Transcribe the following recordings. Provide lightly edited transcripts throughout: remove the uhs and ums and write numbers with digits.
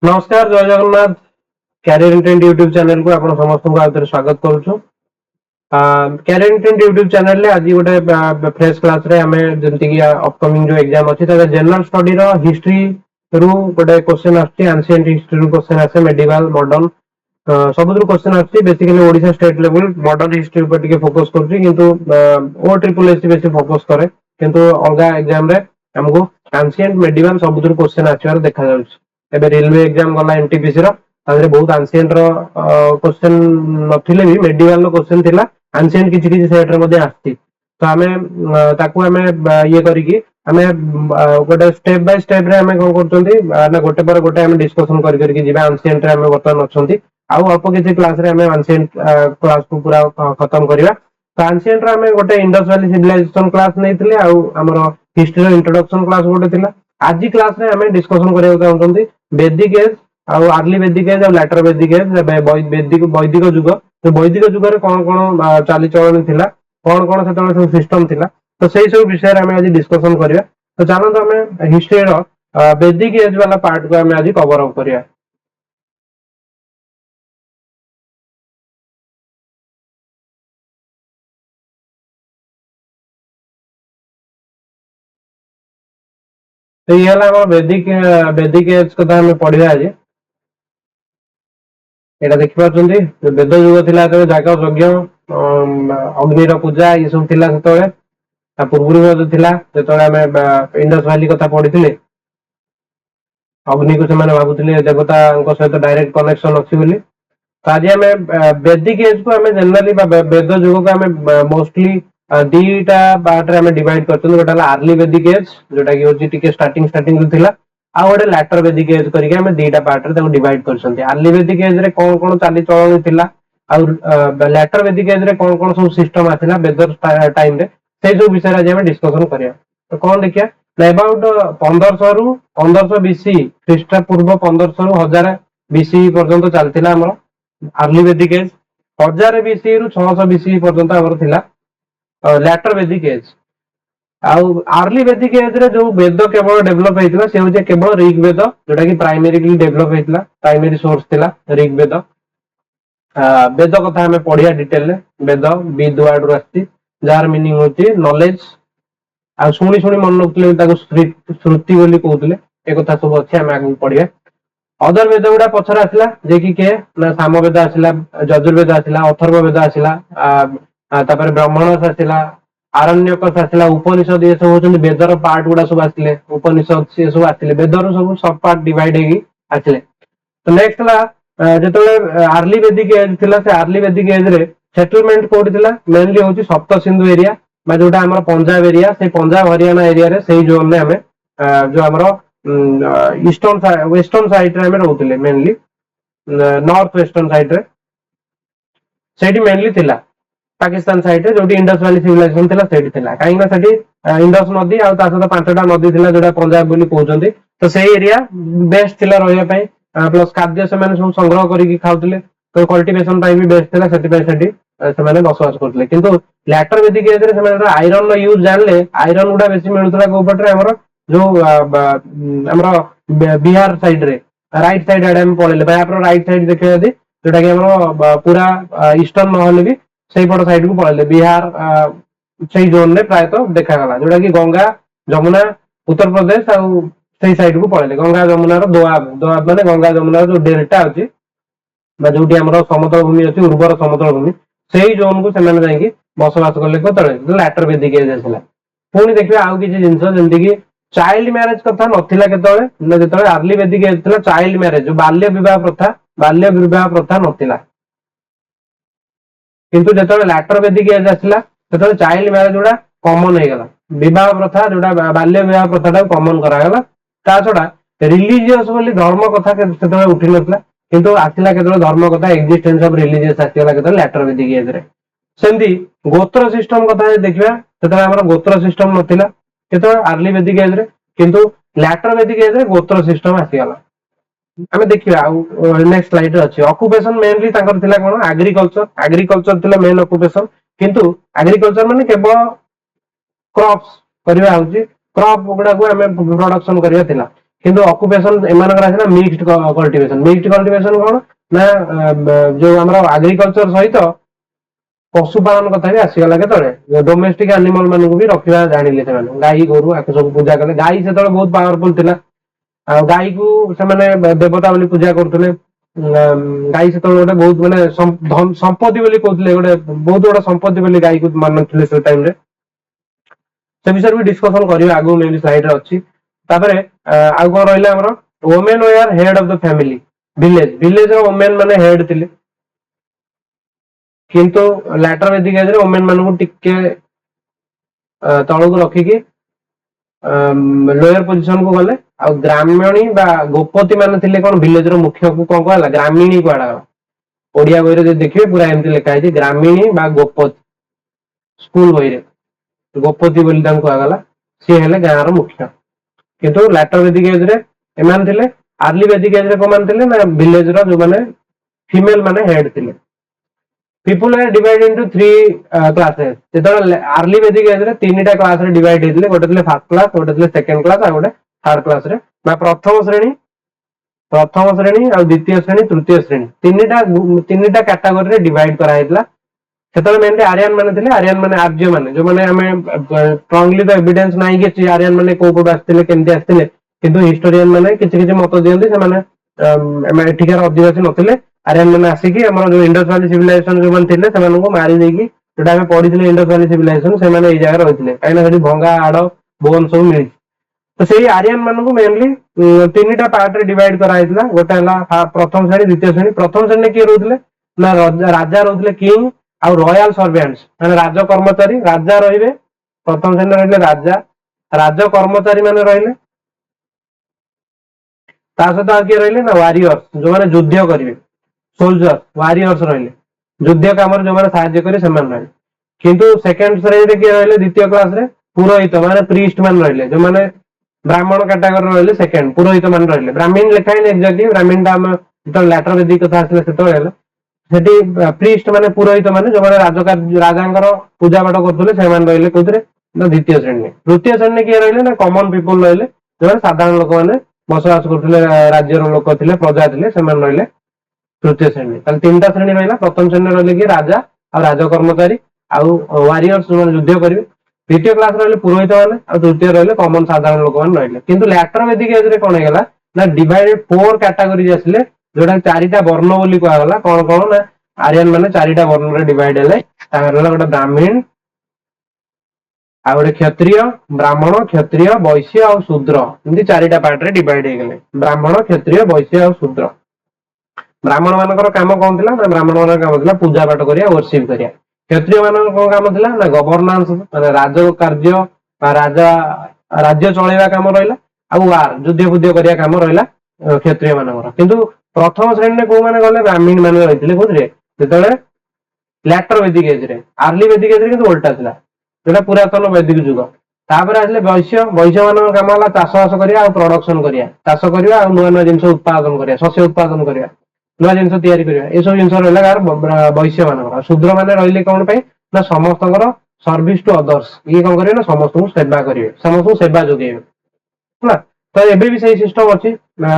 नमस्कार जय Jagannath career intent YouTube channel को आपण समस्त को आउथरे स्वागत करूछु। कैरियर इंटेंट यूट्यूब चैनल ले आज गोटे फ्रेश क्लास रे हमें जेंति कि अपकमिंग जो एग्जाम अछि त जनरल स्टडी रो हिस्ट्री रु गोटे क्वेश्चन आछि एंशिएंट हिस्ट्री रु क्वेश्चन आसे मेडिवल मॉडर्न सबुद्रु क्वेश्चन आछि basically Odisha state level modern history ऊपर टिके फोकस करछि किंतु ओ ट्रिपल एस बेसी फोकस करे किंतु अलगा एग्जाम रे हमको एंशिएंट मेडिवल सबुद्रु क्वेश्चन आछिवार देखा जाउछि। एबे रेलवे एग्जाम गला एनटीपीसी रो तारे बहुत एंशिएंट रो क्वेश्चन नथिले भी मेडिवल रो क्वेश्चन थिला एंशिएंट किछि किछि सेट रे मध्ये आछि तो हमें ताकू हमें ये करिकि हमें गोटे स्टेप बाय स्टेप रे हमें कोन करचंती ना गोटे पर गोटे हम डिस्कशन करि करि जिबा एंशिएंट रे हमें वर्तमान अछंती आउ अल्प किछि क्लास रे हमें एंशिएंट क्लास को पूरा खत्म करिवा। तो एंशिएंट रे हमें गोटे इंडस वैली सिविलाइजेशन क्लास नैथिले आउ हमर हिस्ट्री रो इंट्रोडक्शन क्लास गोटे थिला। आज क्लास रे हमें डिस्कशन करिया चाहउछंती वैदिक एज आउ अर्ली वैदिक एज आउ लैटर वैदिक एज वैदिक वैदिक युग तो वैदिक युग रे कोन कोन चाली चलन थिला कोन कोन सेतले सब सिस्टम थिला तो सेही सब विषय रे हमें आज डिस्कशन करिया। तो चलंत हमें हिस्ट्री रो वैदिक एज वाला पार्ट को हमें आज कवर अप करिया। तो ये हला हम वैदिक एज कथा हमें पढ़िया आज एटा देखि पाछंती वेद युग थिला त जाग यज्ञ अग्नि रो पूजा ये सब थिला सेतले ता पूर्वरु जो थिला सेतले हमें इंडस वैली कथा पढ़िथिले अग्नि को से माने भाबुथिले देवता को सहित डायरेक्ट कनेक्शन अछि बोली। तो आज हमें वैदिक एज को हमें जनरली वेद युग को हमें मोस्टली दीटा पार्ट रे हमें डिवाइड करछन गोटा अर्ली वैदिक एज जोटा कि होची टिके स्टार्टिंग स्टार्टिंग जो थिला आ गोटे लैटर वैदिक एज करके हमें दीटा पार्ट रे ताको डिवाइड करछन। अर्ली वैदिक एज रे कोन कोन चाली चलन थिला आ लैटर वैदिक एज रे कोन कोन सब सिस्टम आथिला वेदर टाइम रे सेही सब विषय आज हमें डिस्कशन करिया। तो कोन देखिया अबाउट 1500 रु 1500 बीसी ख्रीष्ट पूर्व 1500 रु 1000 बीसी पर्यंत चलतिला हमर अर्ली वैदिक एज 1000 बीसी रु 600 बीसी पर्यंत हमर थिला लैटर वैदिक एज आउ अर्ली वैदिक एज रे जो वेद केवल डेवलप हेतिला से होजे केवल ऋग्वेद जोटा कि प्राइमरीली डेवलप हेतिला प्राइमरी सोर्स थिला ऋग्वेद। वेद कथा हमें पढ़िया डिटेल रे वेद विद वर्ड रो आछि जार मीनिंग होची नॉलेज आ सुनी सुनी मन रखले ताको श्रुति बोली कहउतले ए कथा सब अछि हम आगु पढ़िया। अदर वेद गुडा पछर आसिला जे कि के ना सामवेद आसिला यजुर्वेद आसिला अथर्व वेद आसिला तापर ब्राह्मण आसिला आरण्यक आसिला उपनिषद ये सब होचन वेदर पार्ट गुडा सब आसिले उपनिषद से सब आसिले वेदर सब सब पार्ट डिवाइड हेगी आसिले। तो नेक्स्ट ला जेतले अर्ली वैदिक एज थिला से अर्ली वैदिक एज रे सेटलमेंट कोड थिला मेनली होची सप्त सिंधु एरिया बा जोटा हमर पंजाब एरिया से पंजाब हरियाणा एरिया रे सेही जोन ने हमें जो हमर ईस्टर्न वेस्टर्न साइड रे हमें रहउतले मेनली नॉर्थ वेस्टर्न साइड रे सेठी मेनली थिला पाकिस्तान साइड रे जोटी इंडस वैली सिविलाइजेशन थिला सेठी थिला काई ना सेठी इंडस नदी आ ता सहित पांचटा नदी थिला जोटा पंजाब बोली कहउचंती। तो सेही एरिया बेस्ट थिला रहया पई प्लस खाद्य से माने सब संग्रह करिकि खाउतले तो कल्टीवेशन टाइम भी बेस्ट थिला सेठी पई सेठी से माने बसवास करतले किंतु लैटर वैदिक एज रे से माने आयरन रो यूज जानले आयरन गुडा बेसी मिलुतला को पटरे हमर जो हमर बिहार साइड रे राइट साइड आडे हम पळेले भाई आपरो राइट साइड देखियो यदि जोटा कि हमर पूरा ईस्टर्न নহले भी सेही पट साइड को पळेले बिहार सेही जोन रे प्राय तो देखा गला जोटा कि गंगा जमुना उत्तर प्रदेश आ सेही साइड को पळेले गंगा जमुना रो दोआब दोआब माने गंगा जमुना रो जो डेल्टा अछि बा जोटी हमर समतल भूमि अछि उर्वर समतल भूमि सेही जोन को से माने जाईकी बसवास करले को तळे लैटर वैदिक एज आसिला। पुणी देखिबा आउ किछि जिंस जेंति कि चाइल्ड मैरिज कथा नथिला केतळे न जेतळे अर्ली वैदिक एज थिला चाइल्ड मैरिज जो बाल्य विवाह प्रथा नथिला किंतु जेतळे लैटर वैदिक एज आसिला तेतळे चाइल्ड मैरिज जोडा कॉमन हे गला विवाह प्रथा जोडा बाल्य विवाह प्रथा कॉमन करा गला ता छोडा रिलीजियस बोली धर्म कथा केतळे उठी नथला किंतु आसिला केतळे धर्म कथा एक्जिस्टेंस ऑफ रिलीजियस आसिला केतळे लैटर वैदिक एज रे। सेंदी गोत्र सिस्टम कथा देखिबा तेतळे हमर गोत्र सिस्टम नथिला केतळे अर्ली वैदिक एज रे किंतु लैटर वैदिक एज रे गोत्र सिस्टम आसी गला। हमें देखिबा नेक्स्ट स्लाइड रे अछि ऑक्युपेशन मेनली ताकर थिला कोन एग्रीकल्चर थिला मेन ऑक्युपेशन किंतु एग्रीकल्चर माने केवल क्रॉप्स करिवा होची क्रॉप गुडा को हमें प्रोडक्शन करिवा थिला କିନ୍ତୁ ଅକୁପେସନ ଏମାନଙ୍କର ଆସିଲା ମିକ୍ସଡ କଲ୍ଟିଭେସନ। ମିକ୍ସଡ କଲ୍ଟିଭେସନ କଣ ନା ଯୋଉ ଆମର ଆଗ୍ରିକଲଚର ସହିତ ପଶୁପାଳନ କଥା ବି ଆସିଗଲା କେତେବେଳେ ଡୋମେଷ୍ଟିକ ଆନିମଲ ମାନଙ୍କୁ ବି ରଖିବା ଜାଣିଲେ ସେମାନେ, ଗାଈ ଗୋରୁ ଆକୁ ସବୁ ପୂଜା କଲେ। ଗାଈ ସେତେବେଳେ ବହୁତ ପାୱାରଫୁଲ ଥିଲା, ଆଉ ଗାଈକୁ ସେମାନେ ଦେବତା ବୋଲି ପୂଜା କରୁଥିଲେ। ଗାଈ ସେତେବେଳେ ଗୋଟେ ବହୁତ ମାନେ ସମ୍ପତ୍ତି ବୋଲି କହୁଥିଲେ, ଗୋଟେ ବହୁତ ବଡ ସମ୍ପତ୍ତି ବୋଲି ଗାଈକୁ ମାନୁଥିଲେ ସେ ଟାଇମରେ। ସେ ବିଷୟରେ ବି ଡିସ୍କସନ କରିବା ଆଗକୁ ମେ ବି ସ୍ଲାଇଡ୍ ରେ ଅଛି। ତାପରେ ଆଉ କଣ ରହିଲା ଆମର women were head of the family. Village ର ଓମେନ ମାନେ ହେଡ୍ ଥିଲେ, କିନ୍ତୁ ଲାଟର ବେଦିକ ଏଜରେ ଓମେନ ମାନଙ୍କୁ ଟିକେ ତଳକୁ ରଖିକି ଲୋୟର ପୋଜିସନ କୁ ଗଲେ। ଆଉ ଗ୍ରାମଣୀ ବା ଗୋପତି ମାନେ ଥିଲେ କଣ ଭିଲେଜର ମୁଖ୍ୟକୁ କଣ କୁହାଗଲା, ଗ୍ରାମିଣୀ କୁହାଗଲା। ଓଡିଆ ବହିରେ ଯଦି ଦେଖିବେ ପୁରା ଏମିତି ଲେଖା ହେଇଛି ଗ୍ରାମିଣୀ ବା ଗୋପତି, ସ୍କୁଲ ବହିରେ ଗୋପତି ବୋଲି ତାଙ୍କୁ କୁହାଗଲା। ସିଏ ହେଲେ ଗାଁର ମୁଖ୍ୟ। କିନ୍ତୁ ଲାଟର ବେଦିକ ଏଜରେ ଏମାନେ ଥିଲେ। ଆର୍ଲି ବେଦିକ ଏଜରେ କୋଉମାନେ ଥିଲେ ନା ଭିଲେଜ ର ଯୋଉମାନେ ଫିମେଲ ମାନେ ହେଡ୍ ଥିଲେ। ପିପୁଲ ଆର୍ ଡିଭାଇଡ ଇନଟୁ 3 କ୍ଲାसेस। ଯେତେବେଳେ ଆର୍ଲି ବେଦିକ ଏଜରେ 3ଟା କ୍ଲାସରେ ଡିଭାଇଡ ହେଇଥିଲେ, ଗୋଟେ ଥିଲେ ଫାର୍ଷ୍ଟ କ୍ଲାସ, ଗୋଟେ ଥିଲେ ସେକେଣ୍ଡ କ୍ଲାସ, ଆଉ ଗୋଟେ ଥାର୍ଡ କ୍ଲାସରେ ବା ପ୍ରଥମ ଶ୍ରେଣୀ ଆଉ ଦ୍ୱିତୀୟ ଶ୍ରେଣୀ, ତୃତୀୟ ଶ୍ରେଣୀ, ତିନିଟା କାଟାଗୋରୀରେ ଡିଭାଇଡ କରାଯାଇଥିଲା। ସେତେବେଳେ ମେନଲି ଆରିଆନ ମାନେ ଥିଲେ। ଆରିଆନ ମାନେ ଆର୍ଯ୍ୟ ମାନେ, ଯୋଉମାନେ ଆମେ ଷ୍ଟ୍ରଙ୍ଗଲି ତ ଏଭିଡେନ୍ସ ନାହିଁ କିଛି ଆରିଆନ ମାନେ କୋଉ କୋଉଠୁ ଆସିଥିଲେ କେମିତି ଆସିଥିଲେ, କିନ୍ତୁ ହିଷ୍ଟୋରିଆନ ମାନେ କିଛି କିଛି ମତ ଦିଅନ୍ତି ସେମାନେ ଏଠିକାର ଅଧିବାସୀ ନଥିଲେ। ଆରିଆନ ମାନେ ଆସିକି ଆମର ଯୋଉ ଇଣ୍ଡସ୍ ଭ୍ୟାଲି ସିଭିଲାଇଜେସନ ଯୋଉମାନେ ଥିଲେ ସେମାନଙ୍କୁ ମାରି ଦେଇକି, ଯୋଉଟା ଆମେ ପଢିଥିଲେ ଇଣ୍ଡସ୍ ଭ୍ୟାଲି ସିଭିଲାଇଜେସନ, ସେମାନେ ଏଇ ଜାଗାରେ ରହିଥିଲେ। କାହିଁକିନା ସେଠି ଭଙ୍ଗା ହାଡ ବୋନ ସବୁ ମିଳିଛି। ତ ସେଇ ଆରିଆନ ମାନଙ୍କୁ ମେନଲି 3ଟା ପାର୍ଟରେ ଡିଭାଇଡ କରାଯାଇଥିଲା। ଗୋଟେ ହେଲା ପ୍ରଥମ ଶ୍ରେଣୀ, ଦ୍ୱିତୀୟ ଶ୍ରେଣୀ। ପ୍ରଥମ ଶ୍ରେଣୀରେ କିଏ ରହୁଥିଲେ ନା ରାଜା ରହୁଥିଲେ, କିଙ୍ଗ, ଆଉ ରୟାଲ ସର୍ଭେଣ୍ଟସ ମାନେ ରାଜ କର୍ମଚାରୀ। ରାଜା ରହିବେ ପ୍ରଥମ ଶ୍ରେଣୀରେ, ରହିଲେ ରାଜା, ରାଜ କର୍ମଚାରୀ ମାନେ ରହିଲେ। ତା ସହିତ ଆଉ କିଏ ରହିଲେ ନା ୱାରିୟର୍ସ, ଯୋଉମାନେ ଯୁଦ୍ଧ କରିବେ। ସୋଲଜର, ୱାରିୟର୍ସ ରହିଲେ, ଯୁଦ୍ଧ କାମରେ ଯୋଉମାନେ ସାହାଯ୍ୟ କରିବେ ସେମାନେ ରହିଲେ। କିନ୍ତୁ ସେକେଣ୍ଡ ଶ୍ରେଣୀରେ କିଏ ରହିଲେ, ଦ୍ୱିତୀୟ କ୍ଲାସରେ ପୁରୋହିତ ମାନେ ପ୍ରିଷ୍ଟ ମାନେ ରହିଲେ, ଯୋଉମାନେ ବ୍ରାହ୍ମଣ କ୍ୟାଟାଗୋରୀ ରହିଲେ। ସେକେଣ୍ଡ ପୁରୋହିତ ମାନେ ରହିଲେ। ବ୍ରାହ୍ମୀଣ ଲେଖା ହେଇନି ଏକ୍ସାକ୍ଟଲି, ବ୍ରାହ୍ମୀଣଟା ଆମେ ଯେତେବେଳେ ଲାଟର ବେଦିକ କଥା ଆସିଲା ସେତେବେଳେ ହେଲା। ସେଠି ପ୍ରିଷ୍ଟ ମାନେ ପୁରୋହିତ ମାନେ ଯୋଉମାନେ ରାଜାଙ୍କର ପୂଜା ପାଠ କରୁଥିଲେ, ସେମାନେ ରହିଲେ କୋଉଥିରେ ନା ଦ୍ୱିତୀୟ ଶ୍ରେଣୀରେ। ତୃତୀୟ ଶ୍ରେଣୀରେ କିଏ ରହିଲେ ନା କମନ ପିପୁଲ ରହିଲେ, ଯୋଉମାନେ ସାଧାରଣ ଲୋକମାନେ ବସବାସ କରୁଥିଲେ, ରାଜ୍ୟର ଲୋକ ଥିଲେ, ପ୍ରଜା ଥିଲେ, ସେମାନେ ରହିଲେ ତୃତୀୟ ଶ୍ରେଣୀ। ତାହେଲେ 3ଟା ଶ୍ରେଣୀ ରହିଲା। ପ୍ରଥମ ଶ୍ରେଣୀରେ ରହିଲେ କିଏ, ରାଜା ଆଉ ରାଜ କର୍ମଚାରୀ ଆଉ ୱାରିୟର୍ସ ଯୋଉମାନେ ଯୁଦ୍ଧ କରିବେ। ଦ୍ୱିତୀୟ କ୍ଲାସ ରହିଲେ ପୁରୋହିତ ମାନେ, ଆଉ ତୃତୀୟ ରହିଲେ କମନ ସାଧାରଣ ଲୋକମାନେ ରହିଲେ। କିନ୍ତୁ ଲାଟର ବେଦିକ ଏଜରେ କଣ ହେଇଗଲା ନା ଡିଭାଇଡେଡ 4 କ୍ୟାଟାଗୋରୀ ଆସିଲେ, ଯୋଉଟା 4ଟା ବର୍ଣ୍ଣ ବୋଲି କୁହାଗଲା। କଣ କଣ ନା ଆରିଆନ ମାନେ 4ଟା ବର୍ଣ୍ଣରେ ଡିଭାଇଡ ହେଲେ। ତାଙ୍କର ହେଲା ଗୋଟେ ବ୍ରାହ୍ମୀଣ, ଆଉ ଗୋଟେ କ୍ଷତ୍ରିୟ, ବ୍ରାହ୍ମଣ, କ୍ଷତ୍ରିୟ, ବୈଶ୍ୟ ଆଉ ଶୂଦ୍ର। ଏମିତି 4ଟା ପାର୍ଟରେ ଡିଭାଇଡ ହେଇଗଲେ, ବ୍ରାହ୍ମଣ, କ୍ଷତ୍ରିୟ, ବୈଶ୍ୟ ଆଉ ଶୂଦ୍ର। ବ୍ରାହ୍ମଣ ମାନଙ୍କର କାମ କଣ ଥିଲା ନା ବ୍ରାହ୍ମଣ ମାନଙ୍କର କାମ ଥିଲା ପୂଜା ପାଠ କରିବା, ବର୍ସିପ କରିବା। କ୍ଷତ୍ରିୟ ମାନଙ୍କର କଣ କାମ ଥିଲା ନା ଗଭର୍ଣ୍ଣାନ୍ସ ମାନେ ରାଜ କାର୍ଯ୍ୟ ବା ରାଜ୍ୟ ଚଳେଇବା କାମ ରହିଲା। ଆଉ ୱାର ଯୁଦ୍ଧ ଫୁଦ୍ଧ କରିବା କାମ ରହିଲା କ୍ଷତ୍ରିୟ ମାନଙ୍କର। କିନ୍ତୁ ପ୍ରଥମ ଶ୍ରେଣୀରେ କୋଉମାନେ ଗଲେ, ବ୍ରାହ୍ମୀଣ ମାନେ ରହିଥିଲେ। କୋଉଥିରେ, ଯେତେବେଳେ ଲାଟର ବେଦିକ ଏଜରେ। ଆର୍ଲି ବେଦିକ ଏଜରେ କିନ୍ତୁ ଓଲଟା ଥିଲା, ଯୋଉଟା ପୁରାତନ ବୈଦିକ ଯୁଗ। ତାପରେ ଆସିଲେ ବୈଶ୍ୟ। ବୈଶ୍ୟ ମାନଙ୍କ କାମ ହେଲା ଚାଷ ବାସ କରିବା ଆଉ ପ୍ରଡକ୍ସନ କରିବା, ଚାଷ କରିବା ଆଉ ନୂଆ ନୂଆ ଜିନିଷ ଉତ୍ପାଦନ କରିବା, ଶସ୍ୟ ଉତ୍ପାଦନ କରିବା, ନୂଆ ଜିନିଷ ତିଆରି କରିବା। ଏସବୁ ଜିନିଷ ରହିଲା କାହାର, ବୈଶ୍ୟ ମାନଙ୍କର। ଶୂଦ୍ର ମାନେ ରହିଲେ କଣ ପାଇଁ ନା ସମସ୍ତଙ୍କର ସର୍ଭିସ ଟୁ ଅଦର୍ସ। ଇଏ କଣ କରିବେ ନା ସମସ୍ତଙ୍କୁ ସେବା କରିବେ, ସମସ୍ତଙ୍କୁ ସେବା ଯୋଗେଇବେ ହେଲା। ତ ଏବେ ବି ସେଇ ସିଷ୍ଟମ ଅଛି,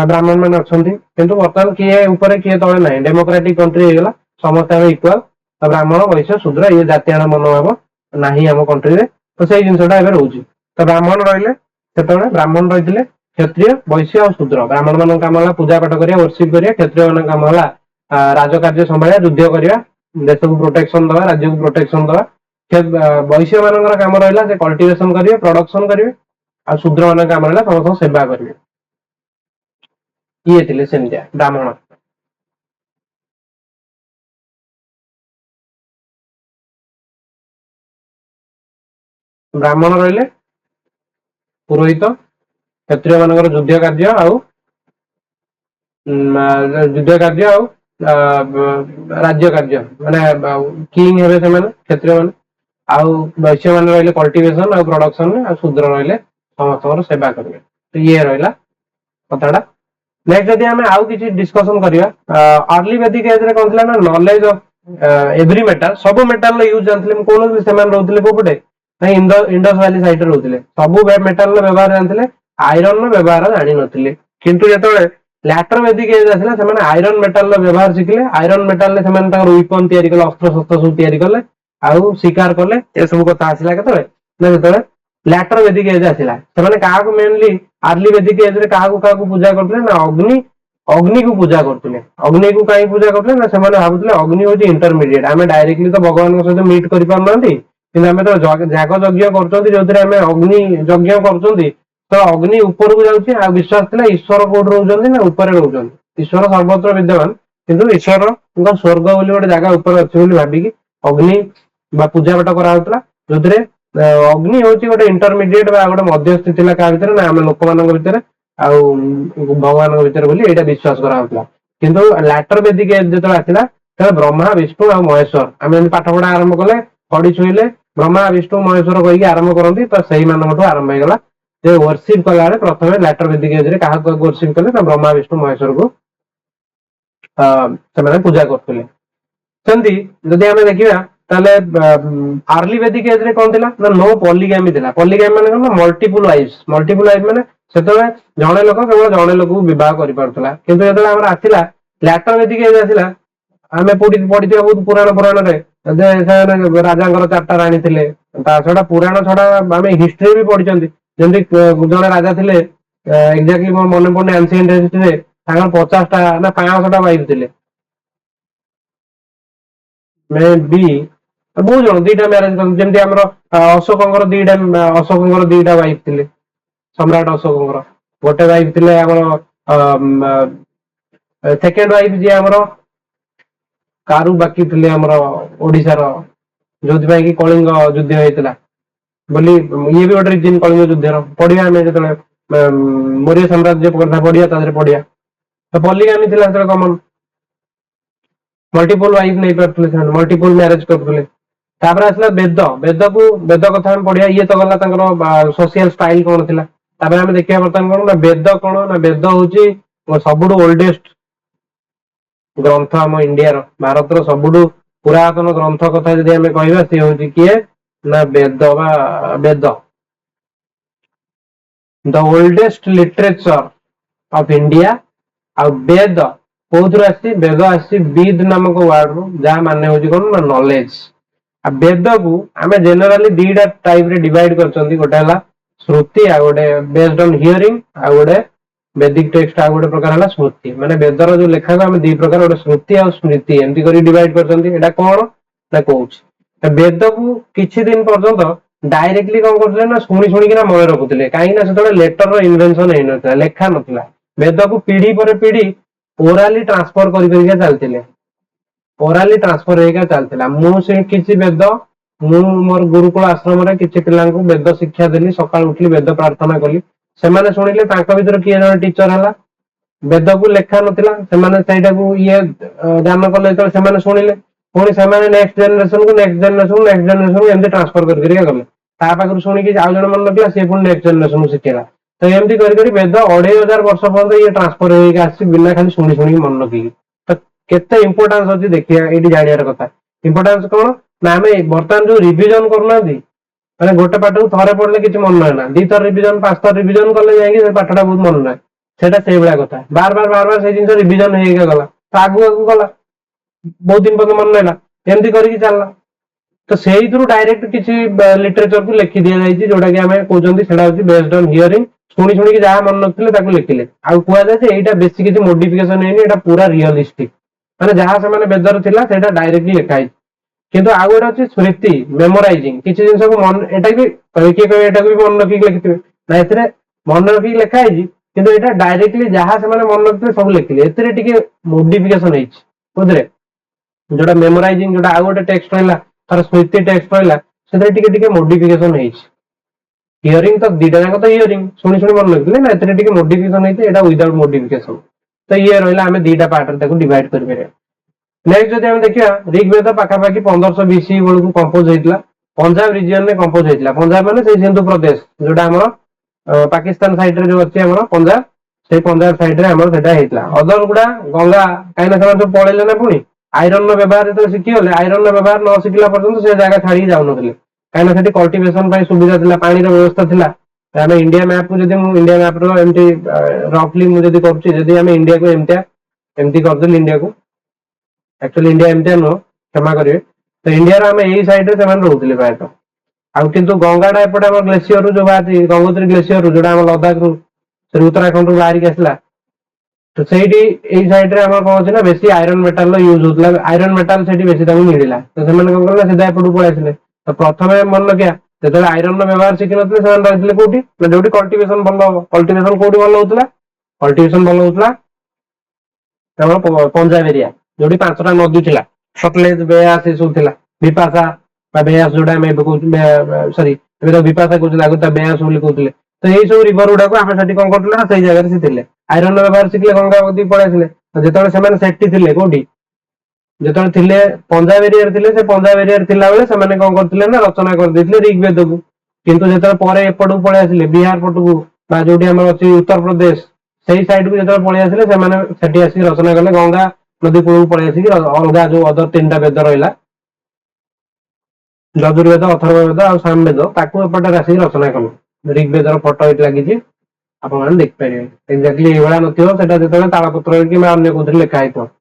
ବ୍ରାହ୍ମଣ ମାନେ ଅଛନ୍ତି। କିନ୍ତୁ ବର୍ତ୍ତମାନ କିଏ ଉପରେ କିଏ ତଳେ ନାହିଁ, ଡେମୋକ୍ରାଟିକ କଣ୍ଟ୍ରି ହେଇଗଲା। ସମସ୍ତେ ଆମେ ଇକ୍ୱାଲ। ବ୍ରାହ୍ମଣ, ବୈଶ୍ୟ, ଶୂଦ୍ର ଇଏ ଜାତିଆଣ ମନୋଭାବ ନାହିଁ ଆମ କଣ୍ଟ୍ରିରେ। ତ ସେଇ ଜିନିଷଟା ଏବେ ରହୁଛି। ତ ବ୍ରାହ୍ମଣ ରହିଲେ, ସେତେବେଳେ ବ୍ରାହ୍ମଣ ରହିଥିଲେ, କ୍ଷତ୍ରିୟ, ବୈଶ୍ୟ ଆଉ ଶୂଦ୍ର। ବ୍ରାହ୍ମଣ ମାନଙ୍କ କାମ ହେଲା ପୂଜା ପାଠ କରିବା, ବର୍ସିପ କରିବା। କ୍ଷତ୍ରିୟ ମାନଙ୍କ କାମ ହେଲା ରାଜ କାର୍ଯ୍ୟ ସମ୍ଭାଳିବା, ଯୁଦ୍ଧ କରିବା, ଦେଶକୁ ପ୍ରୋଟେକ୍ସନ ଦବା, ରାଜ୍ୟକୁ ପ୍ରୋଟେକ୍ସନ ଦବା। ବୈଶ୍ୟ ମାନଙ୍କର କାମ ରହିଲା ସେ କଲ୍ଟିଭେସନ କରିବେ, ପ୍ରଡକ୍ସନ କରିବେ। ଆଉ ଶୂଦ୍ର ମାନଙ୍କ କାମ ହେଲା ସମସ୍ତଙ୍କ ସେବା କରିବେ। ଇଏ ଥିଲେ ସେମିତିଆ ବ୍ରାହ୍ମଣ। ବ୍ରାହ୍ମଣ ରହିଲେ ପୁରୋହିତ, କ୍ଷତ୍ରିୟ ମାନଙ୍କର ଯୁଦ୍ଧ କାର୍ଯ୍ୟ ଆଉ ରାଜ୍ୟ କାର୍ଯ୍ୟ ମାନେ କିଙ୍ଗ ହେବେ ସେମାନେ କ୍ଷତ୍ରିୟ ମାନେ। ଆଉ ବୈଶ୍ୟ ମାନେ ରହିଲେ କଲ୍ଟିଭେସନ ଆଉ ପ୍ରଡକ୍ସନ, ଆଉ ଶୂଦ୍ର ରହିଲେ ସମସ୍ତଙ୍କର ସେବା କରିବେ। ଇଏ ରହିଲା କଥାଟା। ନେକ୍ସଟ ଯଦି ଆମେ ଆଉ କିଛି ଡିସ୍କସନ କରିବା, ଆର୍ଲି ବେଦିକ ଏଜରେ କଣ ଥିଲା ନା ନଲେଜ ଅଫ ଏଭ୍ରି ମେଟାଲ, ସବୁ ମେଟାଲ ୟୁଜ ଜାଣିଥିଲେ। ମୁଁ କହୁନଥିଲି ସେମାନେ ରହୁଥିଲେ କୋଉ ପଟେ, ଇଣ୍ଡସ ଭ୍ୟାଲି ସାଇଡରେ ରହୁଥିଲେ। ସବୁ ମେଟାଲର ବ୍ୟବହାର ଜାଣିଥିଲେ। आयरन व्यवहार जानी नथिले किंतु जेतबे लैटर वैदिक एज आसिला सेमाने आयरन मेटल व्यवहार शिखिले आयरन मेटल सेमाने ताकर वेपन तयारी कले अस्त्र शस्त्र सब तयारी कले आउ शिकार कले ए सब कथा आसिला केतबे ना जेतबे लैटर वैदिक एज आसिला सेमाने काहाकू मेनली अर्ली वैदिक एज रे काहाकू पूजा करथले ना अग्नि अग्नि को पूजा करथले अग्नि को काई पूजा करथले ना सेमाने भाबुथले अग्नि होची इंटरमीडिएट आमे डायरेक्टली तो भगवान के सहित मीट करि पारनांती किंतु आमे तो जाग यज्ञ करचंती जोतरे आमे अग्नि यज्ञ करचंती तो अग्नि ऊपर को जाउची आ विश्वास थिला ईश्वर कोड रहउचंती ना ऊपर रहउचंती ईश्वर सर्वत्र विद्यमान किंतु ईश्वर स्वर्ग बोली गोटे जगह ऊपर अछि बोली भाबिकी अग्नि बा पूजा पाठ करा होतला जोतरे अग्नि होची गोटे इंटरमीडिएट बा गोटे मध्यस्थी थिला का भितर ना आमे लोक मानक भितर आ भगवान भितर बोली एटा विश्वास करा होतला किंतु लैटर वैदिक एज जेतबे आथिला तबे ब्रह्मा विष्णु आ महेश्वर आमे पाठ पढ़ा आरंभ कले पढ़ी छुइले ब्रह्मा विष्णु महेश्वर कहिकी आरंभ करंती तो सेही मानकठो आरंभ हेगला जे वर्शिप कला प्रथम लैटर वैदिक एज रे काहा को वर्शिप कले ना ब्रह्मा विष्णु महेश्वर को से पूजा करते सेमती जदि आम देखा ताले आर्ली वैदिक एज रे कौन थिला ना नो पॉलीगैमी थिला पॉलीगैमी माने कोन मल्टीपल वाइफ माने सेतबे जणे लोक केवल जणे लोक को विवाह करि पारथला किंतु जदि हमर आथिला लैटर वैदिक एज आथिला आमे पढ़ी बहुत पुराण रे जे राजांकर चारटा राणी थिले ता छडा पुराण छडा आमे हिस्ट्री भी पढ़िचंती जंदी जणे राजा थिले एक्जेक्टली मोर मने पड़ने एंशिएंट हिस्ट्री रे तांकर 50टा ना 500टा वाइफ थिले मे बी बहुत जन दीटा मैरेज जमती आमर अशोकंकर दीटा वाइफ थिले सम्राट अशोकंकर गोटे वाइफ थिले आमर सेकेंड वाइफ जी आमर कारू बाकी थिले आमर ओडिसा रो जोथि भाई की कलिंग युद्ध होइतला बोली ये भी गोटे रीजन कलिंग युद्ध पढ़िया आम जो मौर्य साम्राज्य कथा पढ़िया पढ़िया तो पॉलीगामी थिला कमन मल्टीपल वाइफ नहीं पारे मल्टीपल मैरेज करते आसला वेद वेद को वेद कथा पढ़िया ये तो गला सोशल स्टाइल कौन थी आम देखिए बर्तमान कौन ना वेद कौन ना वेद हूँ सबुठ ओल्डेस्ट ग्रंथ आम इंडिया भारत सबुठ पुरातन ग्रंथ कथा जब आम कह सी हूँ किए ना Veda Veda the oldest literature of India आ वेद कौन वेद आद नामक वार्ड रू जहाँ माने हूँ कौन ना नॉलेज आ वेद को आम जेनेराली दीटा टाइप रे डिवाइड कर गोटे है श्रुति आ गोटे बेस्ड ऑन हियरिंग आ गोटे वैदिक टेक्स्ट आ गोटे प्रकार है स्मृति माने वेदर जो लेखा को आम दी प्रकार गोटे श्रुति आ स्मृति एमती कर डिवाइड कर कौन ना कौन वेद को किछि दिन पर्यंत डायरेक्टली कौन करते ना शुणी शुणिकिना मन रखुले कहीं से लेटर इनवेंशन होता लेखा नाला वेद को पीढ़ी पर पीढ़ी ओराली ट्रांसफर कर चलते ओराली ट्रांसफर होगा चलता मुझे किसी वेद मु मोर गुरुकुल आश्रम रे किसी पिला वेद शिक्षा देली सकाल उठली वेद प्रार्थना कली से शुणिले भर किए जन टीचर है वेद को लेखा नाला ये ध्यान कले जो शुणिले पुणी से नेक्स्ट जेनेरेशन को नेक्स्ट जेनेरेशन एमती ट्रांसफर करके गले पाखर शुणिकी आउ जन मन रखा सी पुणी नेक्स्ट जेनेरेशन को शिखेला तो एमती कर वेद 2500 वर्ष पर्यंत ये ट्रांसफर होगी बिना खाली शुणी शुणी मन रखिकी तो केते इंपोर्टेंस अच्छी देखिए ये जानियार कथा इंपोर्टेंस कौन ना आम बर्तमान जो रिविजन करना मैंने गोटे पाठ को थे पढ़ले किसी मन ना दी थर रिविजन 5 थर रिविजन कले जाए पाठटा बहुत मन ना से भाया कथा बार बार से जिन रिविजन हो गला तो आगू आगू गला बहुत दिन पर्यटन मन रहा एमती करके चलना तो से डायरेक्ट किसी लिटरेचर को लिखि दि जाए जोटा कि आम कहते बेस्ड ऑन हियरिंग शुणी शुणी जहाँ मन रखते लिखिले आउ कहुए बेसी किसी मोडिफिकेशन है पूरा रियलिस्टिक माने जहाँ से वेदर थिला सेटा डायरेक्टली लिखाई किंतु आउ गोटे अच्छी स्मृति मेमोराइजिंग किसी जिन को मन एटा भी किए कहे एटा भी मन रखिक लिखिथे ना ए मन रखिक लिखाई किंतु एटा डायरेक्टली जहाँ से मन रखते सब लिखिले ए मोडिफिकेशन होते जोटा मेमोराइजिंग जोटा आउ गोटे टेक्स्ट रहा तार स्मृति टेक्स्ट रहा से मोडिफिकेशन हियरिंग तो दीटा जाक तो हियरिंग शुणी शुणी मन रखते ना ए मोडिफिकेशन होता विदाउट मोडिफिकेशन तो ये रहा आम दीटा पार्ट डिवाइड कर नेक्स्ट जब हम देखा ऋग्वेद पाखापाखि 1500 BC बेलू कंपोज होता पंजाब रिजन में कंपोज होता पंजाब माने सिंधु प्रदेश जोटा आम पाकिस्तान साइड रे जो अच्छी पंजाब से पंजाब साइड रे होता अदर गुड़ा गंगा कहीं सब पलैले ना पुणी आईरन व्यवहार जो शिखीगले आईरन व्यवहार न शिखला पर्यटन से जगह छाड़ी जाऊन कहीं कल्टिवेशन सुविधा थी पानी व्यवस्था थी आम इंडिया मैप को जब इंडिया मैप एमती रफली मुझे करुँच आम इंडिया को एमती करदेल इंडिया को एक्चुअली इंडिया एमती नुह क्षमा करेंगे तो इंडिया आम यही सैड्रे से रोते प्रायतः आउ किंतु गंगाटा एपटे आम ग्लेसीयर जो बाहर गंगोत्री ग्लेसीयर जो लद्दाख रु उत्तराखंड रु बाहर आसला तो सही सैड्रे आम कौन अच्छे बेस आयरन मेटाल यूज होता आयरन मेटाल से बेस मिलला तो से कौन कला सीधा एपट पलैसे तो प्रथम मन रखा जो आयरन व्यवहार शिखी नी रही कौटी जो कल्टिवेशन भल कल्टिवेशन कौटी भल होता कल्टिवेशन भल होता पंजाब एरिया जो 5टा नदी थी सतलेज बेयास ये सब विपाशा बेयास जोड़ा सरी तो विपाशा कहते आगे बेयास कहते तो यही सब रिवर गुड़ा को आम से कौन करते से जगह से थे आयरन व्यवहार शिखले गंगा नदी पलैसे जो सेठी थे कौटी जो थे पंजाब एरिया थे पंजाब एरिया बेले से कौन करते रचना करदे ऋग्वेद को किंतु जो एपटू पलि आसिले बिहार पटू जो अच्छी उत्तर प्रदेश से सैड को जो पलि आसिले आसिक रचना कले गंगा नदी कूल पलि आसिक अलग जो अदर 3टा वेद रहा यजुर्वेद अथर्ववेद और सामवेद एपटे आसिक रचना कले ऋग्वेद फटो ये लगी आप देखिपारे एक्जाक्टली ये ना जो तालपत्र कि अन्य कौन लिखाई था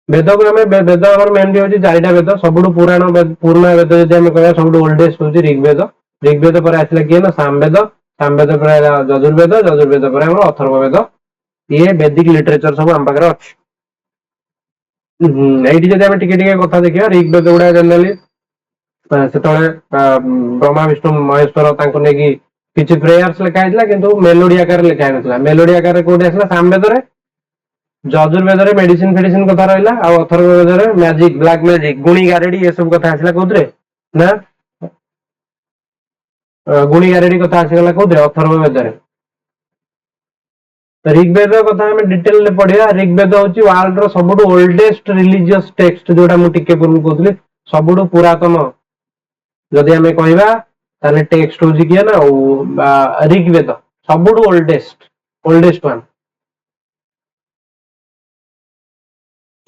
वेद को आम वेद मेनली हूँ 4टा वेद सब पुराण पुराना वेद जब कह सब ओल्डेस्ट हूँ ऋग्वेद ऋग्वेद पर आसला किए ना सामवेद सामवेद पर यजुर्वेद यजुर्वेद पर अथर्ववेद ये वैदिक लिटरेचर सब आम पाखे अच्छे ये जब आम टे कथा देखा ऋग्वेद गुड़ा जनराली से ब्रह्मा विष्णु महेश्वर किसी प्रेयर्स लिखाई कि मेलोडी आकार लिखाई ना मेलोडी आकार कौटी आसला सामवेद यजुर्वेद मेडिसिन फेडिसिन कथा रहा अथर्ववेद मैजिक ब्लैक मैजिक गुणी गारेडी ये सब कथा आसला कौन ना गुणी गारेडी कथा आसीगला कौन अथर्ववेद ऋग्वेद कथा आम डिटेल पढ़ा ऋग्वेद हूँ वर्ल्ड सब ओल्डेस्ट रिलीजियस टेक्स्ट जोटा मुझे पूर्व कहती सब पुरातन जदि आम कह टेक्स्ट हूँ किए ना ऋग्वेद सब ओल्डेस्ट ओल्डेस्ट वन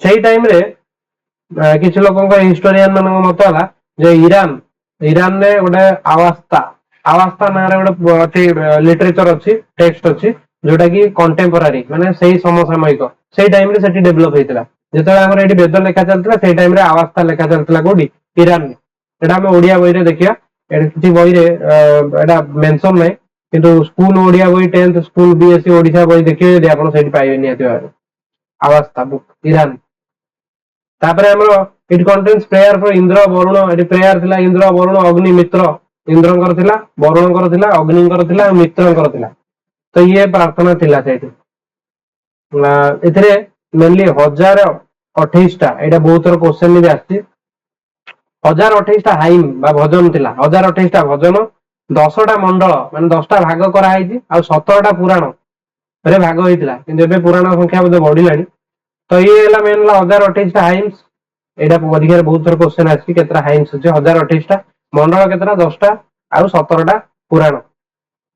से टाइम रे किसी लोक हिस्टोरियन मान मत है ईरान ईरान रे गोटे आवास्ता आवास्ता ना गोटे लिटरेचर अच्छी टेक्स्ट अच्छी जोटा कि कंटेम्पोरारी माने सही समसामयिक से टाइम रे सेठी डेवलप होता जो आम ये वेद लेखा चलता से टाइम रे आवास्ता लेखा चलता कौटी ईरान एटा आम ओडिया बही देखिया किसी बही मेंशन ना कि स्कूल ओडिया बही 10th स्कूल बीएससी ओडिशा बही देखिए आप पाइबे निहाती आवास्ता बुक ईरान तापर it contains prayer for Indra Varun ये प्रेयर थिला इंद्र वरुण अग्नि मित्र इंद्रंकर थिला वरुणकर थिला अग्निकर थिला मित्रंकर थिला तो ये प्रार्थना थिला सेठी एथिरे मेनली 1028टा एटा बहुत थर क्वेश्चन भी आछि 1028टा हाइम बा भजन थिला 1028टा भजन 10टा मंडल माने 10टा भाग करा आइछि आ 17टा पुराण रे भाग होइतिला किंतु एबे पुराण संख्या बोधे बढ़िलानी तो ये मेन 1028टा हाइम्स एटा परीक्षा बहुत थर क्वेश्चन आछि केतरा हाइम्स अछि 1028टा मंडल केतरा 10टा आ 17टा पुराण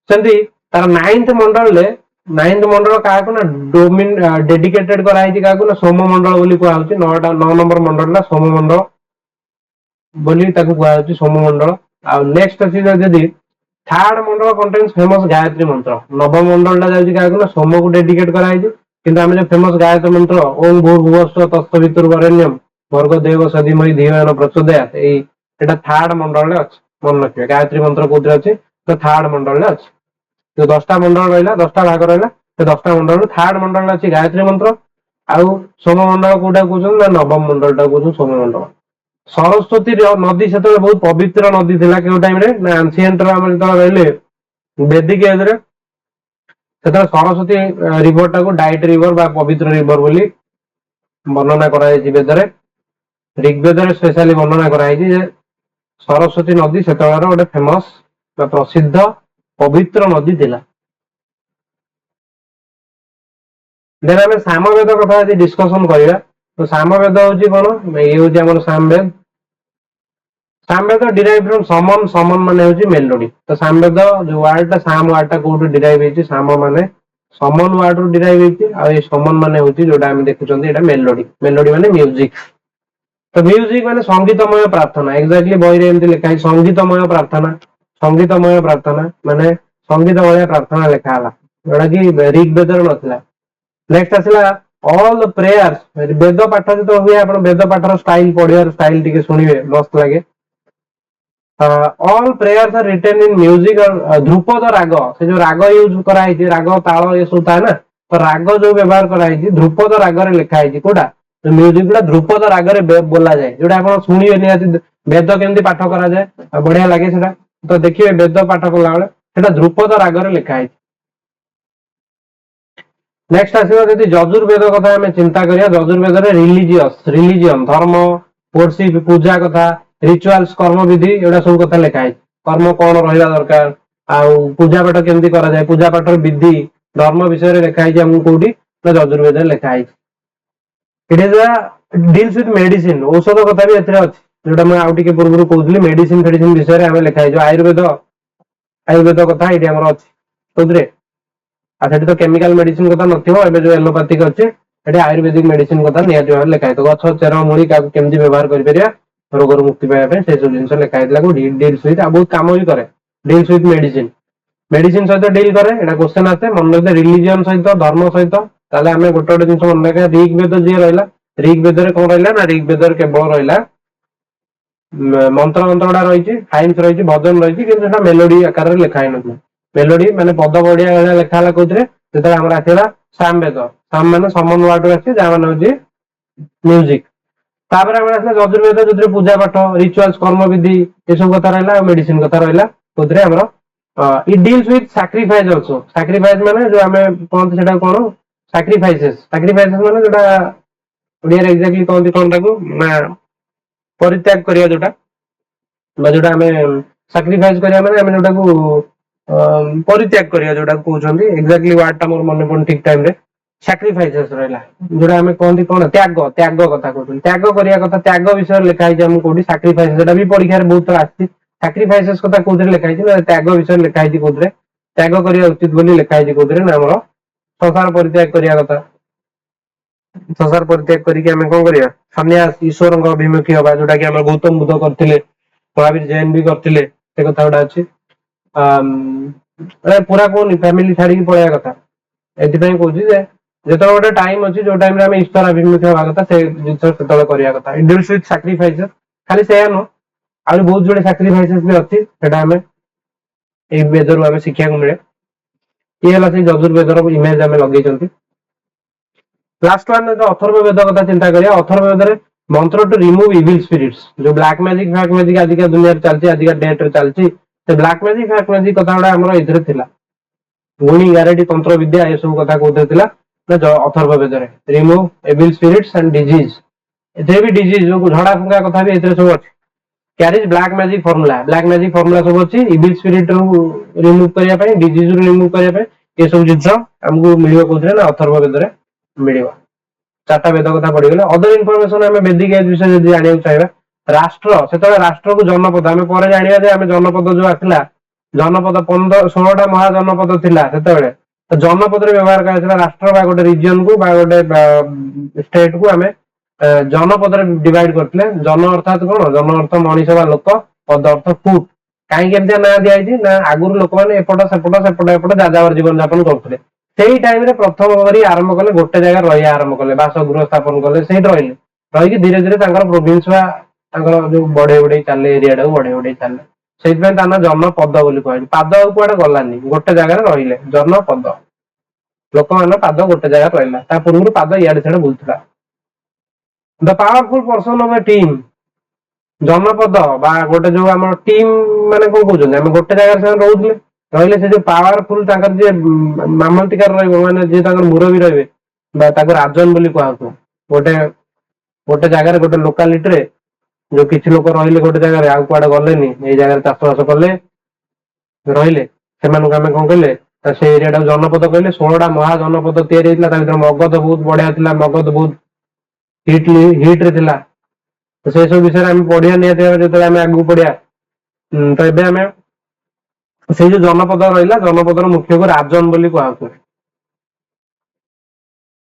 सेंती तार 9th मंडल का को ना डोमिन डेडिकेटेड करा आइछि का को ना सोम मंडल बोली को आउछि 9 नंबर मंडल ना सोम मंडल बोली ताकू को आउछि सोम मंडल आ नेक्स्ट अछि जदी थर्ड मंडल कंटेन्स फेमस गायत्री मंत्र नवम मंडल टा जाउछि का को ना सोम को डेडिकेट करा आइछि किंतु आम जो फेमस गायत्री मंत्र ओम भूर्भुवस्व तत्सवितुर्वरेण्यम भर्गो देव सधीमहि धियो प्रचोदयात् एटा थर्ड मंडल अच्छे मन रखिए गायत्री मंत्र कौन अच्छे तो थर्ड मंडल अच्छे जो 10टा मंडल रहा 10टा भाग रहा तो 10टा मंडल थर्ड मंडल अच्छी गायत्री मंत्र आउ सोम मंडल कौटा कौन नवम मंडल टा कौन सोम मंडल सरस्वती नदी से बहुत पवित्र नदी थी क्यों टाइम ना एंशिएंट रही वैदिक एज से सरस्वती रिवर टाक डाइट रिवर बा पवित्र रिवर बोली वर्णना कराई वेद ऋग्वेद स्पेशली वर्णना कराई सरस्वती नदी से गोटे फेमस प्रसिद्ध पवित्र नदी थिला देन आम सामवेद कथा डिस्कसन करवा तो सामवेद हूँ कौन ये हूँ सामवेद सामवेद डिराइव फ्रॉम समन समन माने हूँ मेलोडी तो सामवेद जो वर्ड साम वर्ड कौट डिराइव होती साम माने समन वर्ड रु डिराइव होती आ समन माने हूँ जोटा आम देखुं मेलोडी मेलोडी माने म्यूजिक तो म्यूजिक माने संगीतमय प्रार्थना एक्जाक्टली बही एमती लिखा है संगीतमय प्रार्थना संगीतमय प्रार्थना माने संगीत भलिया प्रार्थना लिखा हला जोटा कि ऋग्वेद नथिला। नेक्स्ट आसला ऑल द प्रेयर्स वेद पाठ जो हुए आपण वेद पाठर स्टाइल पढ़ियार स्टाइल टिके सुनिबे मस्त लागे। All prayers are written in music और ध्रुपद राग से जो राग यूज कराई राग ताल ये सब था ना तो राग जो व्यवहार कराई ध्रुपद राग रे लिखा है कोटा तो म्यूजिक गुड़ा ध्रुपद राग रे बोला जाए जोटा आप शुणिबे निहाती वेद केमती पाठ करा जाए बढ़िया लगे सेटा तो देखिए वेद पाठ कला बेले सेटा ध्रुपद राग रे लिखा है। नेक्स्ट आसो यदि यजुर्वेद कथा आम चिंता करिया यजुर्वेद रे रिलीजियन धर्म वर्शिप पूजा कथा रिचुअल्स कर्म विधि एटा सब कथा लिखा है कर्म कौन रहा दरकार आउ पूजा पाठ केमती करा जाए पूजा पाठ विधि धर्म विषय रे लिखा है हमको कोठी यजुर्वेद रे लिखा है। It is a deals with medicine औषध कथा भी एथरे अछि जोटा मैं आउ टिके पूर्व कहूली मेडिसिन फेडिसिन विषय रे हमें लिखा है जो आयुर्वेद कथा ये हमर अछि कोदरे आ सेठी तो केमिकल मेडिसिन कथा नथिबो एबे जो एलोपैथिक अछि एठी आयुर्वेदिक मेडिसिन कथा नियति भाव लिखा है तो गछ चेर मुड़ी का केमती व्यवहार करि परिया रोग रो मुक्ति पाया पे से सब जिंस लिखा है को डील्स विथ आ बहुत काम भी करे डील्स विथ मेडिसिन मेडिसिन सहित डील करे एटा क्वेश्चन आसे मन रखते रिलीजियन सहित धर्म सहित ताले हमें गोटे गोटे जिंस मन रखा ऋग्वेद जे रहला ऋग्वेद रे कोन रहला ना ऋग्वेद रे केवल रहला मंत्र मंत्र गुड़ा रही साइंस रही भजन रही कि मेलोडी आकार लिखा है नथिला मेलोडी माने पद बढ़िया लिखा है कौन जो आम आसला सामवेद साम मान समन वार्ड आसे जहाँ मान हूँ म्यूजिक तापर आम आसला यजुर्वेद जो पूजा पाठ रिचुअल्स कर्म विधि ये सब कथा रहा मेडिसिन कथा रहा कौन आमर it deals with sacrifice also sacrifice माने जो आम कहते सेटा कौन सैक्रिफाइसेस माने जोटा ओडिया रे एक्जेक्टली कहते कौन ताकू ना परित्याग करिया जोटा जोटा आम सैक्रिफाइस करिया माने आम जोटा को परित्याग करिया जोटा कहउछंती एक्जेक्टली वर्ड ता मोर मन पन ठीक टाइम रे सैक्रिफाइसेस रहला जोटा आम कहते कौन त्याग त्याग कथा कहउछन त्याग करिया कथा त्याग विषय लिखा है हम कोठी सैक्रिफाइस जोटा भी परीक्षा रे बहुत आछि सैक्रिफाइसेस कथा कोथरे लिखा है त्याग विषय लिखा है कोथरे त्याग करिया उचित बोली लिखा है कोथरे ना हमर संसार परित्याग करिया कथा संसार परित्याग करके आम कौन करिया सन्यास ईश्वर अभिमुखी हवा जोटा कि आम गौतम बुद्ध करथिले महावीर जैन भी करथिले से कथा गुड़ा अछि पूरा कौन फैमिली छाड़ी पड़ाया कथा एथिପାଇଁ कहूची जे जेतो गोटे टाइम अछि जो टाइम रे हम ईश्वर अभिमुखी हवा कथा से जिंस सेतले करिया कथा इट डील्स विथ सैक्रिफाइसेस खाली से नो आ बहुत जोड़े सैक्रिफाइसेस भी अछि सेटा हमें ए वेदर हमें शिक्षा को मिले ये हला से यजुर्वेद रो इमेज हमें लगै चंती। लास्ट वन जो अथर्ववेद कथा चिंता करिया अथर्ववेद रे मंत्र टू रिमूव इविल स्पिरिट्स जो ब्लैक मैजिक फैक मैजिक आदि का दुनिया रे चलती आदि का डेट रे चलती से ब्लैक मैजिक फैक मैजिक कथा गुड़ा हमर इधर थिला गुणी गारेडी तंत्र विद्या ये सब कथा कोथे थिला ना अथर्ववेद रे remove evil spirits and disease एथे भी डिजीज जो झड़ा फुंका कथा भी एथे सब अछि कैरीज ब्लैक मैजिक फार्मूला सब अछि इविल स्पिरिट रो रिमूव करिया पय डिजीज रो रिमूव करिया पय ये सब जिंस हमको मिलियो कोथरे ना अथर्ववेद रे मिलियो चारटा वेद कथा पड़ी गले अदर इनफॉरमेशन हमें वैदिक एज विषय यदि जानिया चाहिए राष्ट्र से राष्ट्र को जनपद आम पर जानिया जे आम जनपद जो आसला जनपद 16टा महाजनपद थिला सेतेबेले तो जनपद रे व्यवहार कराइला राष्ट्र बा गोटे रीजन को बा गोटे स्टेट को आम जनपद रे डिवाइड करथिले जन अर्थात कोन जन अर्थ मनीष बा लोक पद अर्थ फूट कहीं केमतिया ना दिया ना आगुर लोक मैंने एपट सेपट सेपट एपट जाजावर जीवन यापन करथिले सेही टाइम रे प्रथम करी आरंभ कले गोटे जगह रही आरंभ कले बासगृह स्थापन कले सेही रहिले रही धीरे धीरे प्रोविंस बा जो बढ़े बढ़े चले एरिया टाକୁ बढ़े बढ़े चले सेइथि ताना जनपद बोली कहै पाद कुआडे गलानी गोटे जगह रहिले जनपद लोक मान पाद गोटे जगह रहिला ता पूर्व पाद इयाडे छाडे बुलथला the powerful person of a team जनपद बा गोटे जो हमर टीम माने कोन कहउछन हम गोटे जगह से रहउथले रहिले से जो पावरफुल ताकर जे मामलतिकार रहइबो माने जे ताकर मुरबी रहबे बा ताकर राजन बोली कहउतो गोटे गोटे जगह रे गोटे लोकालिटी रे जो किछि लोक रहिले गोटे जगह रे आ कुआडे गलेनी ए जगह रे चाष बास कले रहिले सेमानक हमें कोन कहले से एरिया टा जनपद कहले 16टा महाजनपद तयारी हेतला ता भीतर मगध बहुत बढ़िया थिला मगध बहुत हिट रे थिला तो से सब विषय हम पढ़िया नियते जेते हम आगु पढ़िया तो एबे हमें से जो जनपद रहिला जनपद मुख्य को राजन बोली कहउतो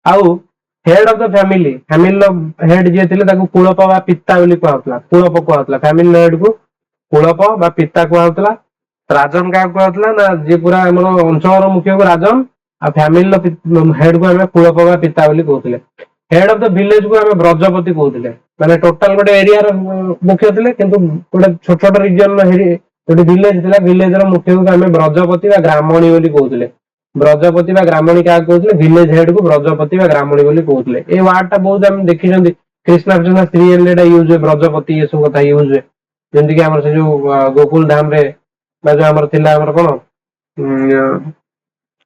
आउ head of the family head जे थिले ताकू कुलप बा पिता बोली कहउतला कुलप कहउतला फैमिली हेड को कुलप बा पिता कहउतला ରାଜନ କାହାକୁ କୁହାଯାଉଥିଲା ନା ଯିଏ ପୁରା ଆମର ଅଞ୍ଚଳର ମୁଖ୍ୟକୁ ରାଜନ ଆଉ ଫ୍ୟାମିଲିର ହେଡ୍ କୁ ଆମେ କୁଳପୋକା ପିତା ବୋଲି କହୁଥିଲେ। ହେଡ୍ ଅଫ ଦ ଭିଲେଜ କୁ ଆମେ ବ୍ରଜପତି କହୁଥିଲେ। ମାନେ ଟୋଟାଲ ଗୋଟେ ଏରିଆର ମୁଖ୍ୟ ଥିଲେ, କିନ୍ତୁ ଗୋଟେ ଛୋଟ ଛୋଟ ରିଜିୟନ ଗୋଟେ ଭିଲେଜ ଥିଲା, ଭିଲେଜ ର ମୁଖ୍ୟକୁ ଆମେ ବ୍ରଜପତି ବା ଗ୍ରାମଣୀ ବୋଲି କହୁଥିଲେ। ବ୍ରଜପତି ବା ଗ୍ରାମଣୀ କାହାକୁ କହୁଥିଲେ? ଭିଲେଜ ହେଡ୍ କୁ ବ୍ରଜପତି ବା ଗ୍ରାମଣୀ ବୋଲି କହୁଥିଲେ। ଏଇ ୱାର୍ଡ ଟା ବହୁତ ଆମେ ଦେଖିଛନ୍ତି କ୍ରିଷ୍ଣା ସିରିଏଲ ରେ ୟୁଜ ହୁଏ, ବ୍ରଜପତି ଏସବୁ କଥା ୟୁଜ ହୁଏ। ଯେମିତିକି ଆମର ସେ ଯୋଉ ଗୋକୁଲ ଧାମ ରେ ବା ଯୋଉ ଆମର ଥିଲା ଆମର କଣ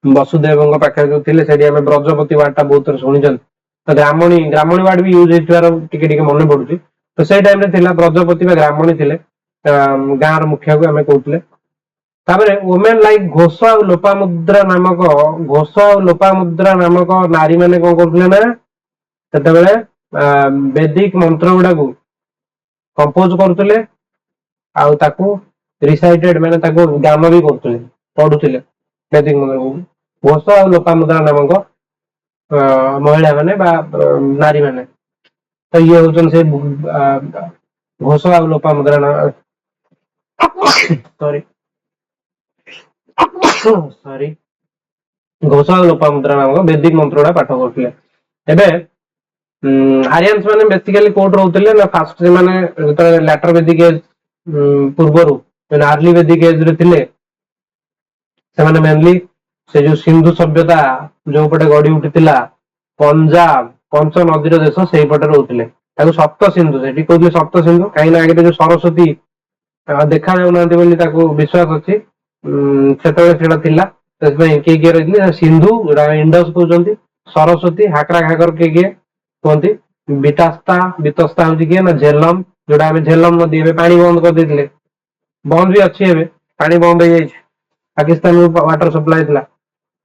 ବସୁଦେବଙ୍କ ପାଖରେ ଯୋଉ ଥିଲେ, ସେଠି ଆମେ ବ୍ରଜପତି ୱାର୍ଡ ଟା ବହୁତ ଥର ଶୁଣିଛନ୍ତି। ତ ଗ୍ରାମଣୀ ୱାର୍ଡ ବି ୟୁଜ ହେଇଥିବାର ଟିକେ ଟିକେ ମନେ ପଡୁଛି। ତ ସେଇ ଟାଇମ ରେ ଥିଲା ବ୍ରଜପତି ବା ଗ୍ରାମଣୀ ଥିଲେ, ଗାଁର ମୁଖିଆକୁ ଆମେ କହୁଥିଲେ। ତାପରେ ଓମେନ ଲାଇକ ଘୋଷ ଆଉ ଲୋପାମୁଦ୍ରା ନାମକ ନାରୀ ମାନେ କଣ କରୁଥିଲେ ନା ସେତେବେଳେ ବେଦିକ ମନ୍ତ୍ର ଗୁଡାକୁ କମ୍ପୋଜ କରୁଥିଲେ ଆଉ ତାକୁ ରିସାଇଟେଡ ମାନେ ତାକୁ ଗାନ ବି କରୁଥିଲେ, ପଢୁଥିଲେ। ବେଦିକ ମନ୍ତ୍ରକୁ ଘୋଷ ଆଉ ଲୋପାମୁଦ୍ରା ନାମକ ମହିଳା ମାନେ ବା ନାରୀ ମାନେ। ତ ଇଏ ହଉଛନ୍ତି ସେ ଘୋଷ ଆଉ ଲୋପାମୁଦ୍ରା ସରି ଘୋଷ ଆଉ ଲୋପାମୁଦ୍ରା ନାମକ ବେଦିକ ମନ୍ତ୍ର ଗୁଡା ପାଠ କରୁଥିଲେ। ଏବେ ଆରିଆନ୍ସ ମାନେ ବେସିକାଲି କୋଉଠି ରହୁଥିଲେ ନା ଫାଷ୍ଟ ସେମାନେ ଯେତେବେଳେ ଲାଟର ବେଦିକ ଏଜ ପୂର୍ବରୁ ଆର୍ଲି ବେଦିକ ଏଜ ରେ ଥିଲେ, ସେମାନେ ମେନଲି ସେ ଯୋଉ ସିନ୍ଧୁ ସଭ୍ୟତା ଯୋଉ ପଟେ ଗଢି ଉଠିଥିଲା, ପଞ୍ଜାବ ପଞ୍ଚ ନଦୀର ଦେଶ ସେଇପଟେ ରହୁଥିଲେ। ତାକୁ ସପ୍ତ ସିନ୍ଧୁ ସେଠି କହୁଥିଲେ ସପ୍ତ ସିନ୍ଧୁ, କାହିଁକି ନା ଆଗରେ ଯୋଉ ସରସ୍ୱତୀ ଦେଖା ଯାଉନାହାନ୍ତି ବୋଲି ତାକୁ ବିଶ୍ଵାସ ଅଛି। ସେତେବେଳେ ସେଇଟା ଥିଲା, ସେଥିପାଇଁ କିଏ କିଏ ରହିଥିଲେ ସିନ୍ଧୁ ଯୋଉଟା ଇଣ୍ଡସ କହୁଛନ୍ତି, ସରସ୍ୱତୀ ହାକରା ଘାଗର କିଏ କିଏ କୁହନ୍ତି, ବିତସ୍ତା ହଉଛି କିଏ ନା ଝେଲମ, ଯୋଉଟା ଆମେ ଝେଲମ ନଦୀ ଏବେ ପାଣି ବନ୍ଦ କରିଦେଇଥିଲେ, ବନ୍ଦ ବି ଅଛି ଏବେ, ପାଣି ବନ୍ଦ ହେଇଯାଇଛି। ପାକିସ୍ତାନରୁ ୱାଟର ସପ୍ଲାଏ ଥିଲା,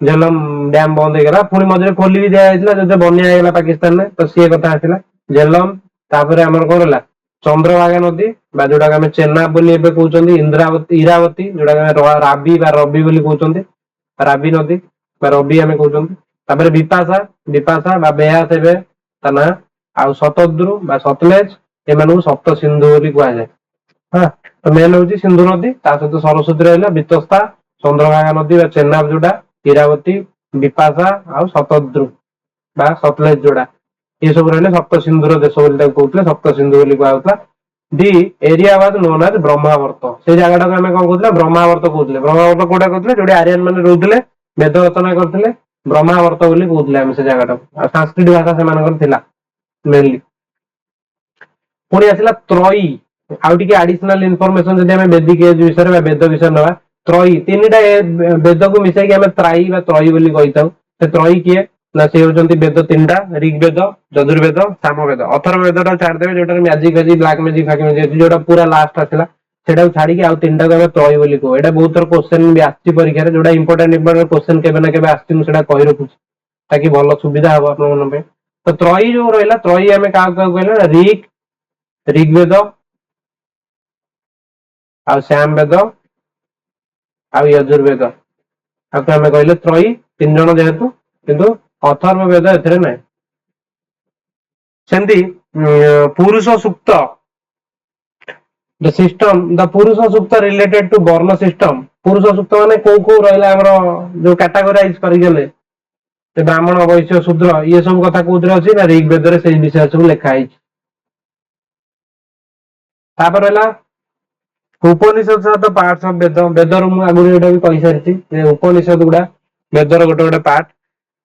ଝେଲମ ଡ୍ୟାମ ବନ୍ଦ ହେଇଗଲା, ପୁଣି ମଝିରେ ଖୋଲି ବି ଦିଆଯାଇଥିଲା ଯେତେ ବନ୍ୟା ହେଇଗଲା ପାକିସ୍ତାନରେ, ତ ସିଏ କଥା ଆସିଲା ଝେଲମ। ତାପରେ ଆମର କଣ ହେଲା ଚନ୍ଦ୍ରଭାଗା ନଦୀ ବା ଯୋଉଟାକୁ ଆମେ ଚେନାବ ବୋଲି ଏବେ କହୁଛନ୍ତି, ଇରାବତୀ ଯୋଉଟାକୁ ଆମେ ରାବି ବା ରବି ବୋଲି କହୁଛନ୍ତି, ରାବି ନଦୀ ବା ରବି ଆମେ କହୁଛନ୍ତି। ତାପରେ ବିପାଶା ବା ବେୟାସ ଏବେ ତା ନା, ଆଉ ଶତଦ୍ରୁ ବା ସତଲେଜ, ଏମାନଙ୍କୁ ସପ୍ତ ସିନ୍ଧୁ ବୋଲି କୁହାଯାଏ। ହଁ, ତ ମେନ୍ ହଉଛି ସିନ୍ଧୁ ନଦୀ, ତା ସହିତ ସରସ୍ୱତୀ ରହିଲା, ବିତସ୍ତା, ଚନ୍ଦ୍ରଭାଗା ନଦୀ ବା ଚେନାବ ଯୋଉଟା, ଇରାବତୀ, ବିପାଶା ଆଉ ଶତଦ୍ରୁ ବା ସତଲେଜ ଯୋଉଟା, ଏ ସବୁ ରହିଲେ ସପ୍ତ ସିନ୍ଧୁର ଦେଶ ବୋଲି ତାକୁ କହୁଥିଲେ, ସପ୍ତ ସିନ୍ଧୁ ବୋଲି କୁହାଯାଉଥିଲା। ଦି ଏରିଆ ୱାଜ ନୋନ୍ ଆଜ ବ୍ରହ୍ମାବର୍ତ, ସେଇ ଜାଗାଟାକୁ ଆମେ କଣ କହୁଥିଲେ ବ୍ରହ୍ମାବର୍ତ କହୁଥିଲେ। ବ୍ରହ୍ମାବର୍ତ କୋଉଟା କହୁଥିଲେ? ଯୋଉଠି ଆରିଆନ ମାନେ ରହୁଥିଲେ, ବେଦ ରଚନା କରିଥିଲେ, ବ୍ରହ୍ମାବର୍ତ ବୋଲି କହୁଥିଲେ ଆମେ ସେ ଜାଗାଟାକୁ। ଆଉ ସାଂସ୍କ୍ରିଟ ଭାଷା ସେମାନଙ୍କର ଥିଲା ମେନଲି। ପୁଣି ଆସିଲା ତ୍ରୟୀ, ଆଉ ଟିକେ ଆଡିସନାଲ ଇନଫରମେସନ ଯଦି ଆମେ ବେଦିକ ଏଜ ବିଷୟରେ ବା ବେଦ ବିଷୟରେ ନେବା, ତ୍ରୟୀ ତିନିଟା ବେଦକୁ ମିଶାଇକି ଆମେ ତ୍ରାଇ ବା ତ୍ରୟୀ ବୋଲି କହିଥାଉ। ସେ ତ୍ରୟୀ କିଏ ନା ସେ ହଉଛନ୍ତି ବେଦ ତିନିଟା, ଋଗ୍ ବେଦ, ଯଜୁର୍ବେଦ, ସାମବେଦ। ଅଥର୍ବ ବେଦଟା ଛାଡିଦେବେ ଯୋଉଟାରେ ମ୍ୟାଜିକ ଫ୍ୟାଜିକ ବ୍ଲାକ ମ୍ୟାଜିକ ଫ୍ୟାକ ମ୍ୟାଜିକ ଅଛି, ଯୋଉଟା ପୁରା ଲାଷ୍ଟ ଆସିଲା, ସେଟାକୁ ଛାଡିକି ଆଉ ତିନିଟାକୁ ଆମେ ତ୍ରୟୀ ବୋଲି କହୁ। ଏଇଟା ବହୁତ ଥର କୋଶ୍ଚେନ ବି ଆସିଛି ପରୀକ୍ଷାରେ, ଯୋଉଟା ଇମ୍ପୋର୍ଟାଣ୍ଟ କୋଶ୍ଚେନ କେବେ ନା କେବେ ଆସିଛି, ମୁଁ ସେଇଟା କହି ରଖୁଛି ତାକି ଭଲ ସୁବିଧା ହବ ଆପଣମାନଙ୍କ ପାଇଁ। ତ ତ୍ରୟୀ ଯୋଉ ରହିଲା, ତ୍ରୟୀ ଆମେ କାହାକୁ କାହାକୁ କହିଲେ ନା ଋଗ୍ ବେଦ ଆଉ ଶ୍ୟାମ ବେଦ ଆଉ ଯଜୁର୍ବେଦ, ତାକୁ ଆମେ କହିଲେ ତ୍ରୟୀ। ତିନି ଜଣ ଯେହେତୁ, କିନ୍ତୁ ଅଥର୍ବ ବେଦ ଏଥିରେ ନାହିଁ। ସେମିତି ପୁରୁଷ ସୂକ୍ତ, ଦ ପୁରୁଷ ସୂକ୍ତ ରିଲେଟେଡ ଟୁ ବର୍ଣ୍ଣ ସିଷ୍ଟମ। ପୁରୁଷ ସୂକ୍ତ ମାନେ କୋଉ କୋଉ ରହିଲା ଆମର ଯୋଉ କାଟାଗୋରାଇଜ କରିଗଲେ, ସେ ବ୍ରାହ୍ମଣ, ବୈଶ୍ୟ, ଶୂଦ୍ର, ଇଏ ସବୁ କଥା କୋଉଥିରେ ଅଛି ନା ଋଗ୍ ବେଦରେ ସେଇ ବିଷୟ ସବୁ ଲେଖା ହେଇଛି। ତାପରେ ହେଲା ଉପନିଷଦ ପାର୍ଟସ ଅଫ ବେଦ। ବେଦର ମୁଁ ଆଗରୁ ଏଇଟା ବି କହିସାରିଛି, ଉପନିଷଦ ଗୁଡା ବେଦର ଗୋଟେ ଗୋଟେ ପାର୍ଟ।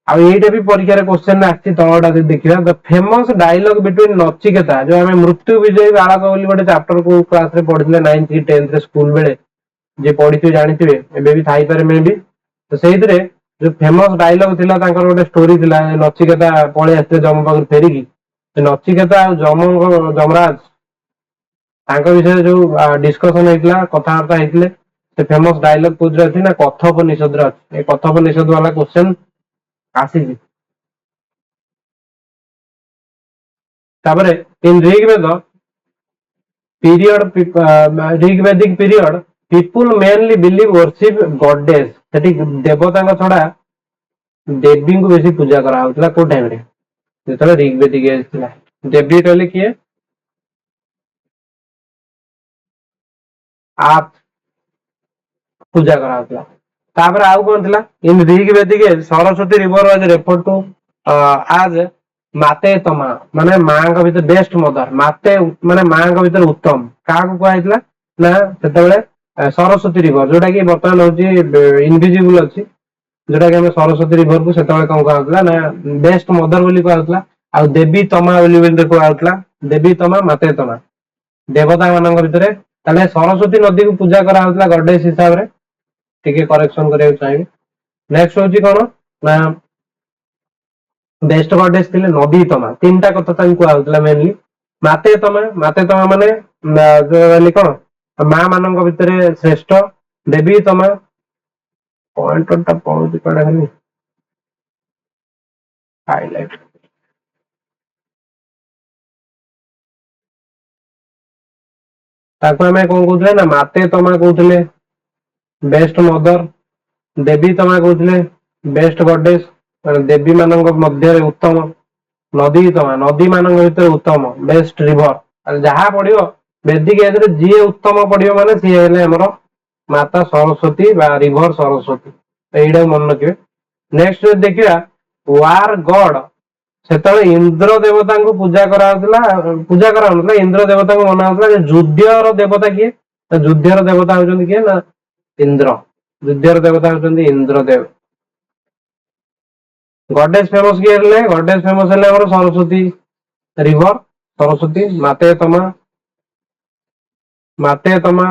ଆଉ ଏଇଟା ବି ପରୀକ୍ଷାରେ କୋଶ୍ଚେନ ଆସିଛି, ତଳଟା ଯଦି ଦେଖିବା, ଦ ଫେମସ ଡାଇଲଗ ବିଟୁଇନ୍ ନଚିକେତା, ଯୋଉ ଆମେ ମୃତ୍ୟୁ ବିଜୟୀ ବାଳକ ବୋଲି ଗୋଟେ ଚାପ୍ଟର କୋଉ କ୍ଲାସରେ ପଢିଥିଲେ, 9th କି 10th ରେ ସ୍କୁଲ ବେଳେ, ଯିଏ ପଢିଥିବେ ଜାଣିଥିବେ, ଏବେ ବି ଥାଇପାରେ ମେ ବି। ତ ସେଇଥିରେ ଯୋଉ ଫେମସ ଡାଇଲଗ ଥିଲା, ତାଙ୍କର ଗୋଟେ ଷ୍ଟୋରି ଥିଲା, ନଚିକେତା ପଳେଇ ଆସିଥିଲେ ଯମ ପାଖରୁ ଫେରିକି, ସେ ନଚିକେତା ଆଉ ଯମରାଜ ତାଙ୍କ ବିଷୟରେ ଯୋଉ ଡିସକସନ ହେଇଥିଲା, କଥାବାର୍ତ୍ତା ହେଇଥିଲେ, ସେ ଫେମସ ଡାଇଲଗ କୋଉଥିରେ ଅଛି ନା କଥୋପନିଷଦରେ ଅଛି। ଏ କଥୋପନିଷଦ ବାଲା କୋଶ୍ଚେନ ଆସିଛି। ତାପରେ in Rig Veda period, Rig Vedic period, people mainly believe worship goddess. ସେଠି ଦେବତାଙ୍କ ଛଡା ଦେବୀଙ୍କୁ ବେଶୀ ପୂଜା କରାହଉଥିଲା କୋଉ ଟାଇମରେ, ଯେତେବେଳେ ଋଗ୍ ବେଦିକ ଏଜ ଥିଲା। ଦେବୀ କହିଲେ କିଏ? ଆପ ପୂଜା କରାଯାଉଥିଲା। ତାପରେ ଆଉ କଣ ଥିଲା, in Rig Vedic age Saraswati river was referred to ଆଜ ମାତେ ତମା, ମାନେ ମାଙ୍କ ଭିତରେ ବେଷ୍ଟ ମଦର, ମାତେ ମାନେ ମାଙ୍କ ଭିତରେ ଉତ୍ତମ। କାହାକୁ କୁହାଯାଇଥିଲା ନା ସେତେବେଳେ ସରସ୍ୱତୀ ରିଭର, ଯୋଉଟା କି ବର୍ତ୍ତମାନ ହଉଛି ଇନଭିଜିବୁଲ ଅଛି, ଯୋଉଟା କି ଆମେ ସରସ୍ୱତୀ ରିଭର କୁ ସେତେବେଳେ କଣ କୁହାଯାଉଥିଲା ନା ବେଷ୍ଟ ମଦର ବୋଲି କୁହାଯାଉଥିଲା। ଆଉ ଦେବୀ ତମା ବୋଲି କୁହାଯାଉଥିଲା, ଦେବୀ ତମା ମାତେ ତମା, ଦେବତା ମାନଙ୍କ ଭିତରେ। ତାହେଲେ ସରସ୍ୱତୀ ନଦୀକୁ ପୂଜା କରାଯାଉଥିଲା ଗଡେସ ହିସାବରେ, ଟିକେ କରେକ୍ସନ କରିବାକୁ ଚାହିଁବି। ନେକ୍ସଟ ହଉଛି କଣ ନା ବେଷ୍ଟ ଗଡେସ ଥିଲେ ନଦୀ ତମା, ତିନିଟା କଥା ତାଙ୍କୁ କୁହାଯାଉଥିଲା ମେନଲି। ମାତେ ତମା, ମାତେ ତମା ମାନେ କଣ ମା ମାନଙ୍କ ଭିତରେ ଶ୍ରେଷ୍ଠ। ଦେବୀ ତମା, ପଏଣ୍ଟର ଟା ପଳଉଛି କୁଆଡେ ଖାଲି, ହାଇଲାଇଟ, ତାକୁ ଆମେ କଣ କହୁଥିଲେ ନା ମାତେ ତମା କହୁଥିଲେ ବେଷ୍ଟ ମଦର। ଦେବୀ ତମା କହୁଥିଲେ ବେଷ୍ଟ ଗଡେସ, ଦେବୀ ମାନଙ୍କ ମଧ୍ୟରେ ଉତ୍ତମ। ନଦୀ ତମା, ନଦୀ ମାନଙ୍କ ଭିତରେ ଉତ୍ତମ, ବେଷ୍ଟ ରିଭର। ଯାହା ପଡିବ ବେଦିକ ଏଜରେ ଯିଏ ଉତ୍ତମ ପଡିବ ମାନେ ସିଏ ହେଲେ ଆମର ମାତା ସରସ୍ୱତୀ ବା ରିଭର ସରସ୍ୱତୀ, ଏଇଟାକୁ ମନେ ରଖିବେ। ନେକ୍ସଟ ଯଦି ଦେଖିବା ୱାର ଗଡ, ସେତେବେଳେ ଇନ୍ଦ୍ର ଦେବତାଙ୍କୁ ପୂଜା କରାଯାଉଥିଲା, ପୂଜା କରାଯାଉନଥିଲା, ଇନ୍ଦ୍ର ଦେବତାଙ୍କୁ ମନା ହଉଥିଲା ଯେ ଯୁଦ୍ଧର ଦେବତା କିଏ, ଯୁଦ୍ଧର ଦେବତା ହଉଛନ୍ତି କିଏ ନା ଇନ୍ଦ୍ର, ଯୁଦ୍ଧର ଦେବତା ହଉଛନ୍ତି ଇନ୍ଦ୍ରଦେବ। ଗଡେସ ଫେମସ କିଏ ହେଲେ, ଗଡେସ ଫେମସ ହେଲେ ଆମର ସରସ୍ୱତୀ ରିଭର, ସରସ୍ୱତୀ ମାତେ ତମା, ମାତେ ତମା,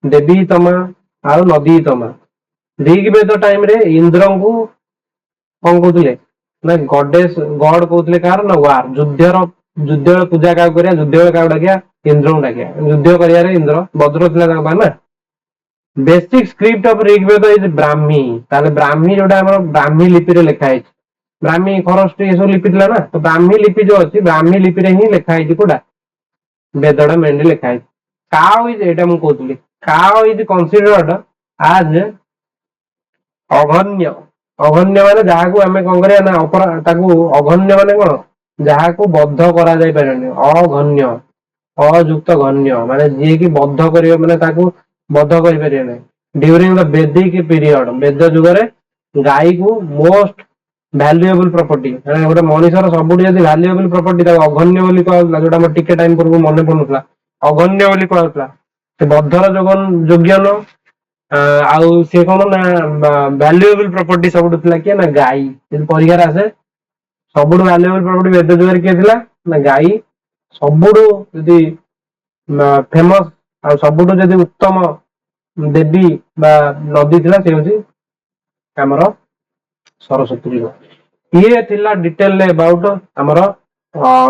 ଦେବୀ ତମା ଆଉ ନଦୀ ତମା। ରିଗ୍ ବେଦ ଟାଇମ ରେ ଇନ୍ଦ୍ରଙ୍କୁ କଣ କହୁଥିଲେ ନା ଗଡେସ ଗଡ କହୁଥିଲେ, କାହାର ନା ୱାର, ଯୁଦ୍ଧର, ଯୁଦ୍ଧ ପୂଜା କାହାକୁ କରିବା, ଯୁଦ୍ଧ ବେଳେ କାହାକୁ ଡାକିବା, ଇନ୍ଦ୍ରଙ୍କୁ ଡାକିବା, ଯୁଦ୍ଧ କରିବାରେ ଇନ୍ଦ୍ର, ବଜ୍ର ଥିଲା ତାଙ୍କ ପାଖରେ ନା। Basic script of Rig Veda is Brahmi, ତାହେଲେ ବ୍ରାହ୍ମୀ ଯୋଉଟା ଆମର ବ୍ରାହ୍ମୀ ଲିପିରେ ଲେଖା ହେଇଛି, ବ୍ରାହ୍ମୀ ଖରଷ୍ଟି ଏସବୁ ଲିପି ଥିଲା ନା, ତ ବ୍ରାହ୍ମୀ ଲିପି ଯୋଉ ଅଛି ବ୍ରାହ୍ମୀ ଲିପିରେ ହିଁ ଲେଖା ହେଇଛି କୋଉଟା, ବେଦଟା ମେନଲି ଲେଖା ହେଇଛି। କାଉ ଇଜ, ଏଇଟା ମୁଁ କହୁଥିଲି, କାଉ ଇଜ କନସିଡର୍ଡ ଆଜ ଅଘନ୍ୟ। ଅଘନ୍ୟ ମାନେ ଯାହାକୁ ଆମେ କଣ କରିବା ନା ତାକୁ ଅଘନ୍ୟ ମାନେ କଣ, ଯାହାକୁ ବଦ୍ଧ କରାଯାଇ ପାରିବନି, ଅଘନ୍ୟ, ଅଯୁକ୍ତ ଘନ୍ୟ, ମାନେ ଯିଏକି ବଦ୍ଧ କରିବ ମାନେ ତାକୁ ବଦ୍ଧ କରିପାରିବେ ନାହିଁ। ଡ୍ୟୁରିଂ ଦ ବେଦିକ ପିରିୟଡ, ବେଦ ଯୁଗରେ ଗାଈକୁ ମୋଷ୍ଟ ଭ୍ୟାଲୁଏବଲ ପ୍ରପର୍ଟି, ମାନେ ଗୋଟେ ମଣିଷର ସବୁଠୁ ଯଦି ଭ୍ୟାଲୁଏବଲ ପ୍ରପର୍ଟି, ତାକୁ ଅଘନ୍ୟ ବୋଲି କୁହାଯାଉଥିଲା, ଯୋଉଟା ଆମର ଟିକେ ଟାଇମ ପୂର୍ବରୁ ମନେ ପଡୁନଥିଲା, ଅଘନ୍ୟ ବୋଲି କୁହାଯାଉଥିଲା। ସେ ବଦ୍ଧର ଯୋଗ୍ୟ ନୁହଁ, ଆଉ ସେ କଣ ନା ଭ୍ୟାଲୁଏବଲ ପ୍ରପର୍ଟି ସବୁଠୁ ଥିଲା କିଏ ନା ଗାଈ। ଯଦି ପରୀକ୍ଷାରେ ଆସେ ସବୁଠୁ ଭ୍ୟାଲୁଏବଲ ପ୍ରପର୍ଟି ବେଦ ଯୁଗରେ କିଏ ଥିଲା ନା ଗାଈ। ସବୁଠୁ ଯଦି ଫେମସ ଆଉ ସବୁଠୁ ଯଦି ଉତ୍ତମ ଦେବୀ ବା ନଦୀ ଥିଲା ସେ ହଉଛି ଆମର ସରସ୍ୱତୀ ରିଭର। ଇଏ ଥିଲା ଡିଟେଲ ଏବାଉଟ ଆମର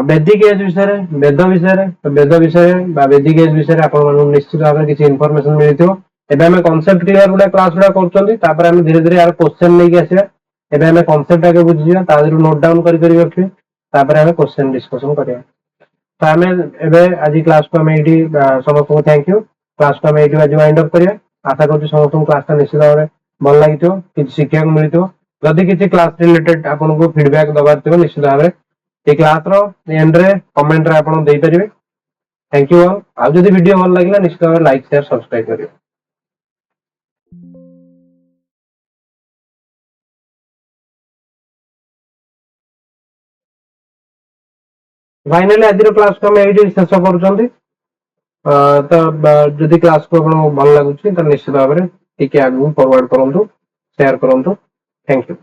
ବେଦିକ ଏଜ ବିଷୟରେ, ବେଦ ବିଷୟରେ, ବେଦ ବିଷୟରେ ବା ବେଦିକ ଏଜ ବିଷୟରେ ଆପଣମାନଙ୍କୁ ନିଶ୍ଚିତ ଭାବରେ କିଛି ଇନଫରମେସନ ମିଳିଥିବ। ଏବେ ଆମେ କନସେପ୍ଟ କ୍ଲିୟର ଗୁଡା କ୍ଲାସ ଗୁଡା କରୁଛନ୍ତି, ତାପରେ ଆମେ ଧୀରେ ଧୀରେ ଆର କ୍ୱେଶ୍ଚନ ନେଇକି ଆସିବା। ଏବେ ଆମେ କନସେପ୍ଟ ଆଗେ ବୁଝିଯିବା, ତା ଦେହରୁ ନୋଟ ଡାଉନ କରି ରଖିବେ, ତାପରେ ଆମେ କ୍ୱେଶ୍ଚନ ଡିସ୍କସନ କରିବା। ତ ଆମେ ଏବେ ଆଜି କ୍ଲାସକୁ ଆମେ ଏଇଠି ସମସ୍ତଙ୍କୁ ଥ୍ୟାଙ୍କ ୟୁ, କ୍ଲାସକୁ ଆମେ ଏଇଠି ଆଜି ୱାଇଣ୍ଡ ଅପ୍ କରିବା। ଆଶା କରୁଛି ସମସ୍ତଙ୍କୁ କ୍ଲାସଟା ନିଶ୍ଚିତ ଭାବରେ ଭଲ ଲାଗିଥିବ, କିଛି ଶିଖିବାକୁ ମିଳିଥିବ। ଯଦି କିଛି କ୍ଲାସ ରିଲେଟେଡ ଆପଣଙ୍କୁ ଫିଡବ୍ୟାକ ଦବାର ଥିବ ନିଶ୍ଚିତ ଭାବରେ এই କ୍ଲାସର ଏଣ୍ଡରେ କମେଣ୍ଟରେ ଆପଣ ଦେଇପାରିବେ। Thank you all. ଆଉ ଯଦି ଭିଡିଓ ଭଲ ଲାଗିଲା ନିଶ୍ଚିତ ଭାବରେ ଲାଇକ୍ ସେୟାର ସବସ୍କ୍ରାଇବ କରିବେ। ଫାଇନାଲି ଆଜିର କ୍ଲାସକୁ ଆମେ ଏଇଠି ଶେଷ କରୁଛନ୍ତି। ତ ଯଦି କ୍ଲାସକୁ ଆପଣଙ୍କୁ ଭଲ ଲାଗୁଛି ତାହେଲେ ନିଶ୍ଚିତ ଭାବରେ ଟିକେ ଆଗକୁ ଫରୱାର୍ଡ କରନ୍ତୁ, ସେୟାର କରନ୍ତୁ। Thank you.